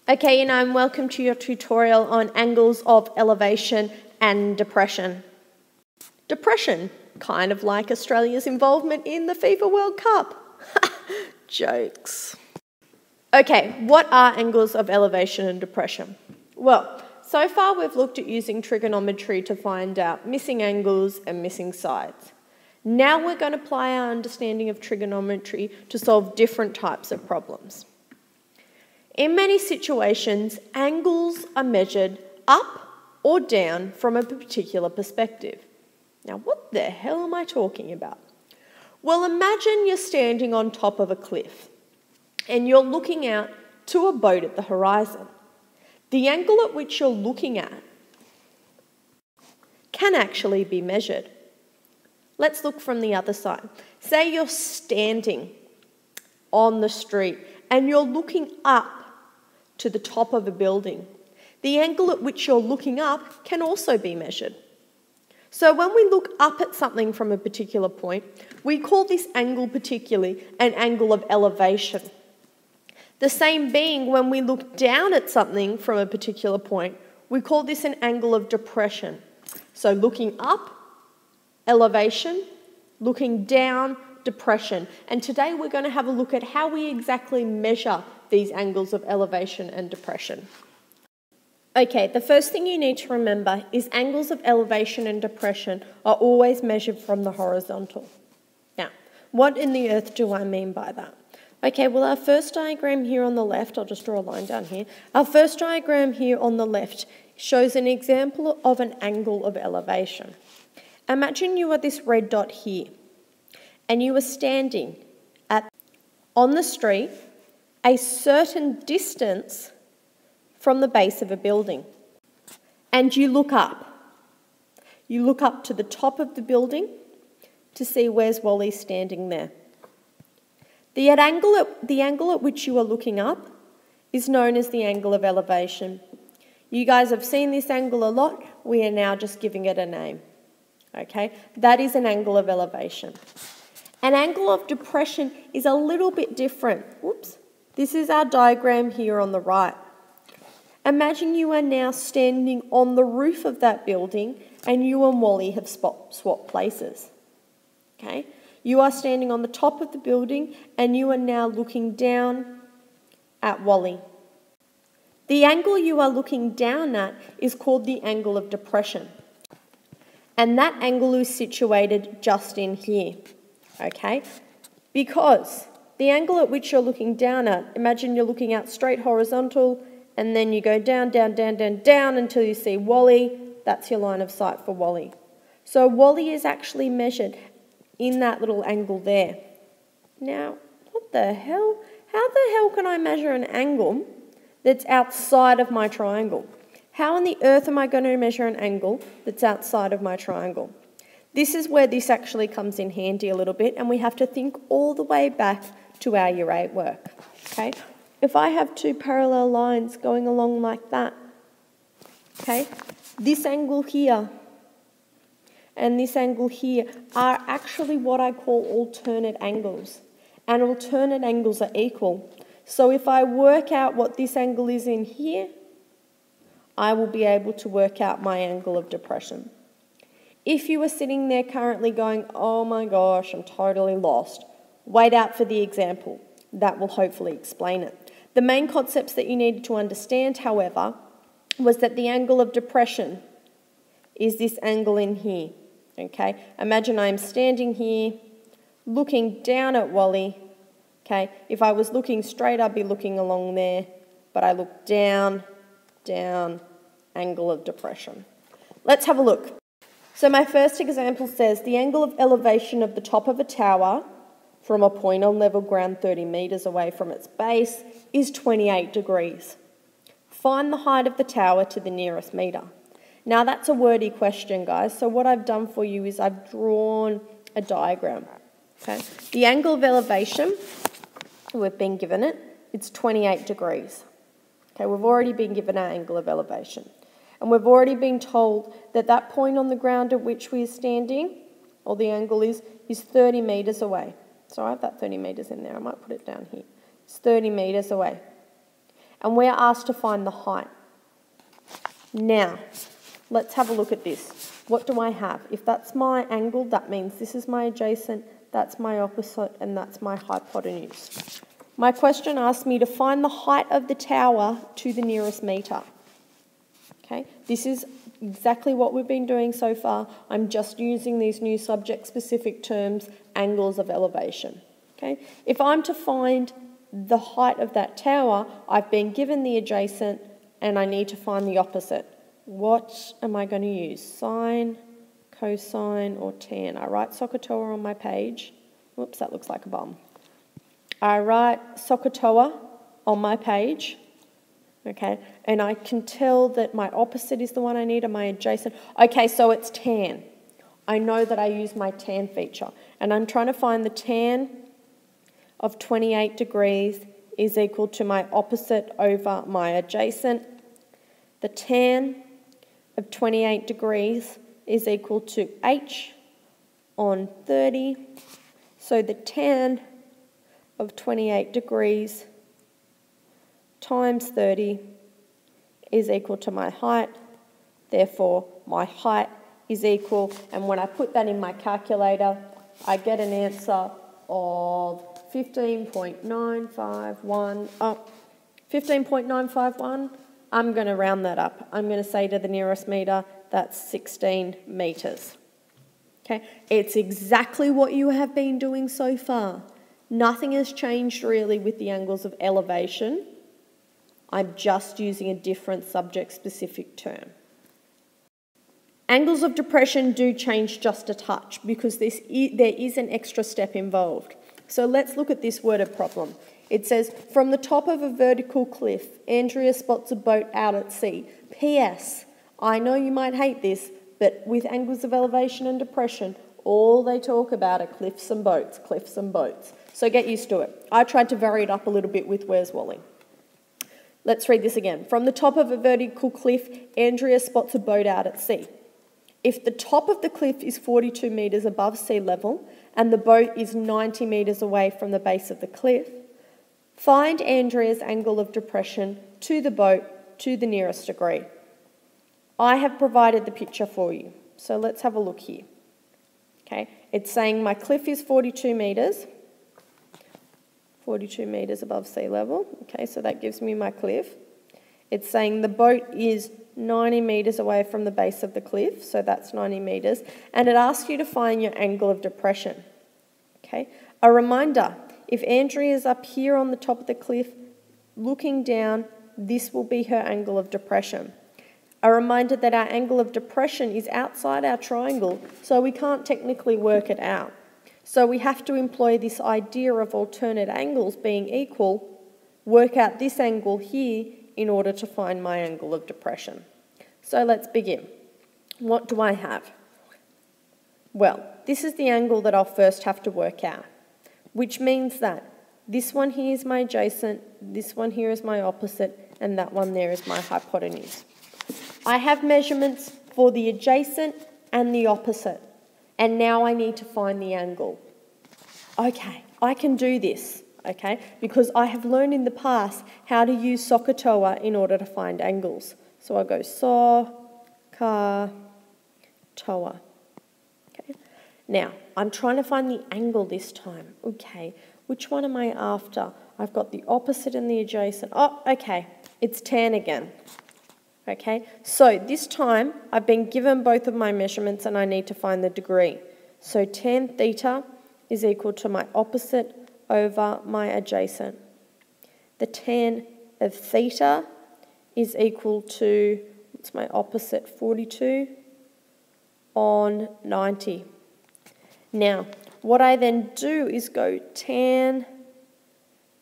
Okay, and welcome to your tutorial on angles of elevation and depression. Depression, kind of like Australia's involvement in the FIFA World Cup. Jokes. Okay, what are angles of elevation and depression? Well, so far we've looked at using trigonometry to find out missing angles and missing sides. Now we're going to apply our understanding of trigonometry to solve different types of problems. In many situations, angles are measured up or down from a particular perspective. Now, what the hell am I talking about? Well, imagine you're standing on top of a cliff and you're looking out to a boat at the horizon. The angle at which you're looking at can actually be measured. Let's look from the other side. Say you're standing on the street and you're looking up to the top of a building. The angle at which you're looking up can also be measured. So when we look up at something from a particular point, we call this angle particularly an angle of elevation. The same being when we look down at something from a particular point, we call this an angle of depression. So looking up, elevation, looking down, depression. And today we're going to have a look at how we exactly measure these angles of elevation and depression. Okay, the first thing you need to remember is angles of elevation and depression are always measured from the horizontal. Now, what in the earth do I mean by that? Okay, well, our first diagram here on the left, I'll just draw a line down here. Our first diagram here on the left shows an example of an angle of elevation. Imagine you are this red dot here, and you are standing on the street a certain distance from the base of a building. And you look up. You look up to the top of the building to see where's Wally standing there. The angle at which you are looking up is known as the angle of elevation. You guys have seen this angle a lot. We are now just giving it a name. Okay, that is an angle of elevation. An angle of depression is a little bit different. Whoops. This is our diagram here on the right. Imagine you are now standing on the roof of that building and you and Wally have swapped places. Okay? You are standing on the top of the building and you are now looking down at Wally. The angle you are looking down at is called the angle of depression. And that angle is situated just in here. Okay? Because the angle at which you're looking down at, imagine you're looking out straight horizontal and then you go down, down, down, down, down until you see Wally. That's your line of sight for Wally. So Wally is actually measured in that little angle there. Now, what the hell? How the hell can I measure an angle that's outside of my triangle? How on the earth am I going to measure an angle that's outside of my triangle? This is where this actually comes in handy a little bit, and we have to think all the way back to our Year 8 work. Okay? If I have two parallel lines going along like that, okay, this angle here and this angle here are actually what I call alternate angles. And alternate angles are equal. So if I work out what this angle is in here, I will be able to work out my angle of depression. If you are sitting there currently going, oh my gosh, I'm totally lost, wait out for the example. That will hopefully explain it. The main concepts that you needed to understand, however, was that the angle of depression is this angle in here. Okay? Imagine I'm standing here, looking down at Wally. Okay? If I was looking straight, I'd be looking along there. But I look down, down, angle of depression. Let's have a look. So my first example says the angle of elevation of the top of a tower from a point on level ground 30 metres away from its base is 28 degrees. Find the height of the tower to the nearest metre. Now that's a wordy question, guys, so what I've done for you is I've drawn a diagram. Okay? The angle of elevation, we've been given it, it's 28 degrees. Okay, we've already been given our angle of elevation. And we've already been told that that point on the ground at which we are standing, or the angle is 30 metres away. So I have that 30 metres in there. I might put it down here. It's 30 metres away. and we're asked to find the height. Now, let's have a look at this. What do I have? If that's my angle, that means this is my adjacent, that's my opposite, and that's my hypotenuse. My question asks me to find the height of the tower to the nearest metre. Okay, this is exactly what we've been doing so far. I'm just using these new subject-specific terms, angles of elevation. Okay, if I'm to find the height of that tower, I've been given the adjacent and I need to find the opposite. What am I going to use? Sine, cosine, or tan? I write SOHCAHTOA on my page. Whoops, that looks like a bomb. I write SOHCAHTOA on my page. Okay, and I can tell that my opposite is the one I need and my adjacent. Okay, so it's tan. I know that I use my tan feature. And I'm trying to find the tan of 28 degrees is equal to my opposite over my adjacent. The tan of 28 degrees is equal to h on 30. So the tan of 28 degrees times 30 is equal to my height. Therefore, my height is equal, and when I put that in my calculator, I get an answer of 15.951. 15.951. I'm going to round that up. I'm going to say to the nearest metre, that's 16 metres. Okay, it's exactly what you have been doing so far. Nothing has changed really with the angles of elevation. I'm just using a different subject-specific term. Angles of depression do change just a touch because there is an extra step involved. So let's look at this worded problem. It says, from the top of a vertical cliff, Andrea spots a boat out at sea. P.S. I know you might hate this, but with angles of elevation and depression, all they talk about are cliffs and boats, cliffs and boats. So get used to it. I tried to vary it up a little bit with Where's Wally. Let's read this again. From the top of a vertical cliff, Andrea spots a boat out at sea. If the top of the cliff is 42 metres above sea level and the boat is 90 metres away from the base of the cliff, find Andrea's angle of depression to the boat to the nearest degree. I have provided the picture for you. So let's have a look here. Okay, it's saying my cliff is 42 metres. 42 metres above sea level. Okay, so that gives me my cliff. It's saying the boat is 90 metres away from the base of the cliff, so that's 90 metres, and it asks you to find your angle of depression. Okay, a reminder, if Andrea is up here on the top of the cliff, looking down, this will be her angle of depression. A reminder that our angle of depression is outside our triangle, so we can't technically work it out. So we have to employ this idea of alternate angles being equal, work out this angle here in order to find my angle of depression. So let's begin. What do I have? Well, this is the angle that I'll first have to work out, which means that this one here is my adjacent, this one here is my opposite, and that one there is my hypotenuse. I have measurements for the adjacent and the opposite, and now I need to find the angle. Okay, I can do this, okay, because I have learned in the past how to use SOHCAHTOA in order to find angles. So I go SOHCAHTOA. Okay, now I'm trying to find the angle this time. Okay, which one am I after? I've got the opposite and the adjacent. Oh, okay, it's tan again. Okay, so this time I've been given both of my measurements and I need to find the degree. So tan theta is equal to my opposite over my adjacent. The tan of theta is equal to, what's my opposite, 42 on 90. Now, what I then do is go tan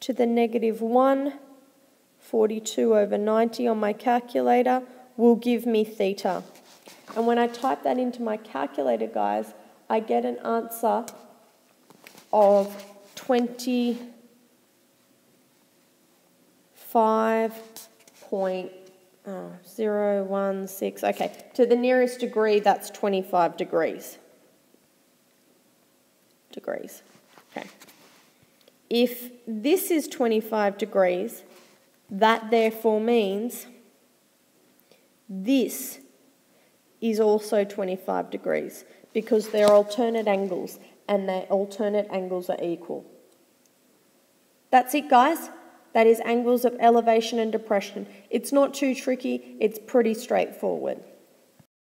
to the -1, 42 over 90 on my calculator will give me theta. And when I type that into my calculator, guys, I get an answer of 25.016. Okay, to the nearest degree, that's 25 degrees. Okay. If this is 25 degrees, That therefore means this is also 25 degrees because they're alternate angles and their alternate angles are equal. That's it, guys. That is angles of elevation and depression. It's not too tricky, it's pretty straightforward.